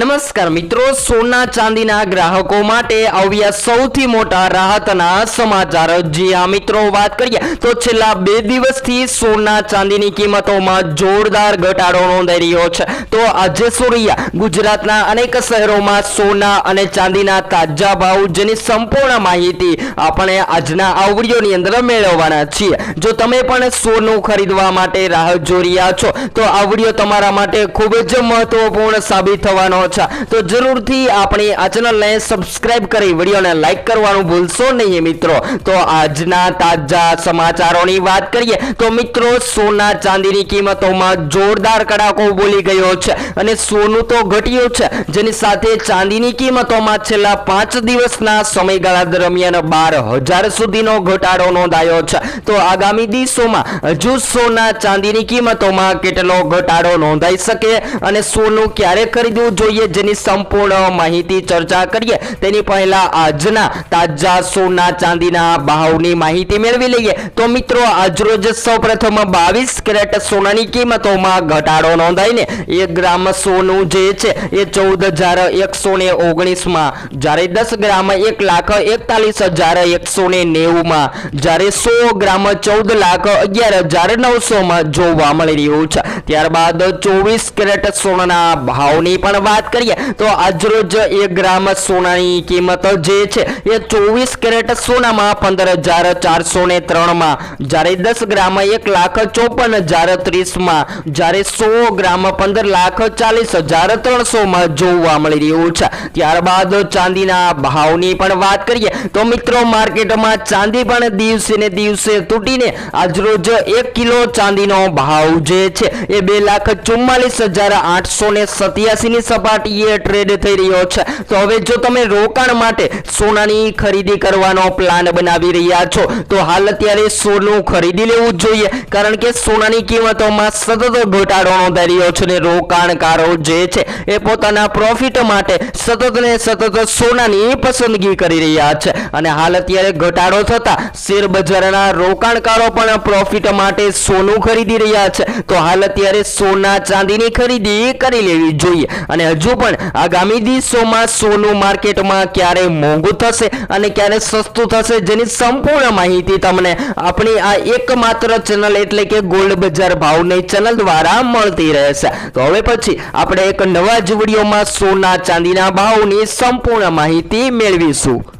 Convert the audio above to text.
નમસ્કાર મિત્રો, સોના ચાંદીના ગ્રાહકો માટે આવ્યા સૌથી મોટા રાહતના સમાચાર। જી હા મિત્રો, વાત કરીએ તો છેલ્લા 2 દિવસથી સોના ચાંદીની કિંમતોમાં જોરદાર ઘટાડો નોંધાઈ રહ્યો છે। તો આજે સોરિયા ગુજરાતના અનેક શહેરોમાં સોના અને ચાંદીના તાજા ભાવ જેની સંપૂર્ણ માહિતી આપણે આજના આ વિડિયોની અંદર મેળવવાના છીએ। જો તમે પણ સોનું ખરીદવા માટે રાહ જોઈ રહ્યા છો તો આ વિડિયો તમારા માટે ખૂબ જ મહત્વપૂર્ણ સાબિત થવાનો છે। તો જરૂરથી આપણી આ ચેનલને સબસ્ક્રાઇબ કરી વિડિયોને લાઈક કરવાનું ભૂલશો નહીં મિત્રો। તો આજના તાજા સમાચારોની વાત કરીએ તો મિત્રો, સોના ચાંદીની કિંમતોમાં જોરદાર કડાકો બોલી ગયો છે અને સોનું તો ઘટ્યું છે, જેની સાથે ચાંદીની કિંમતોમાં છેલ્લા 5 દિવસના સમયગાળા દરમિયાન 12,000 સુધીનો ઘટાડો નોંધાયો છે। તો આગામી દિવસોમાં હજુ સોના ચાંદીની કિંમતોમાં કેટલો ઘટાડો નોંધાઈ શકે અને સોનું ક્યારે ખરીદવું જોઈએ જેની સંપૂર્ણ માહિતી ચર્ચા કરીએ તેની પહેલા આજના તાજા સોના ચાંદીના ભાવની માહિતી મેળવી લઈએ। તો મિત્રો, આજરોજ સૌપ્રથમ 22 કેરેટ સોનાની કિંમતોમાં ઘટાડો નોંધાઈને 1 ગ્રામ સોનું જે છે એ 14,119 માં, જ્યારે 10 ગ્રામ 1,41,190 માં, જ્યારે 100 ગ્રામ 14,11,900 માં જોવા મળી રહ્યું છે। ત્યારબાદ 24 કેરેટ સોનાના ભાવની પણ વાત કરીએ તો આજરોજ 1 ગ્રામ સોનાની કિંમત જે છે એ 24 કેરેટ સોનામાં 15,403 માં, જ્યારે 10 ગ્રામ 1,54,030 માં, જ્યારે 100 ગ્રામ 15,40,300 માં જોવા મળી રહ્યું છે। ત્યારબાદ ચાંદીના ભાવની પણ વાત કરીએ તો મિત્રો, માર્કેટમાં ચાંદી પણ દિવસે ને દિવસે તૂટીને આજરોજ 1 કિલો ચાંદીનો ભાવ જે છે એ 2,44,887 ની સપાટીએ ટ્રેડ થઈ રહ્યો છે। તો હવે જો તમે રોકાણ માટે સોનાની ખરીદી કરવાનો પ્લાન બનાવી રહ્યા છો તો હાલ અત્યારે સોનું ખરીદી લેવું જોઈએ, કારણ કે સોનાની કિંમતોમાં સતત ઘટાડો નોંધાઈ રહ્યો છે અને રોકાણકારો જે છે એ પોતાના પ્રોફિટ માટે સતત ને સતત સોનાની પસંદગી કરી રહ્યા છે અને હાલ અત્યારે ઘટાડો થતા શેર બજારના રોકાણકારો પણ પ્રોફિટ માટે સોનું ખરીદી રહ્યા છે। તો હાલ અત્યારે સોના ચાંદીની ખરીદી કરી લેવી જોઈએ અને હજુ પણ આગામી દિવસોમાં સોનું માર્કેટમાં ક્યારે મોંઘું થશે અને ક્યારે સસ્તું થશે જેની સંપૂર્ણ માહિતી તમને આપણી આ એકમાત્ર ચેનલ એટલે કે ગોલ્ડ બજાર ભાવની ચેનલ દ્વારા મળતી રહેશે। તો હવે પછી આપણે એક નવા જ વિડીયોમાં સોના ચાંદીના ભાવની સંપૂર્ણ માહિતી મેળવીશું।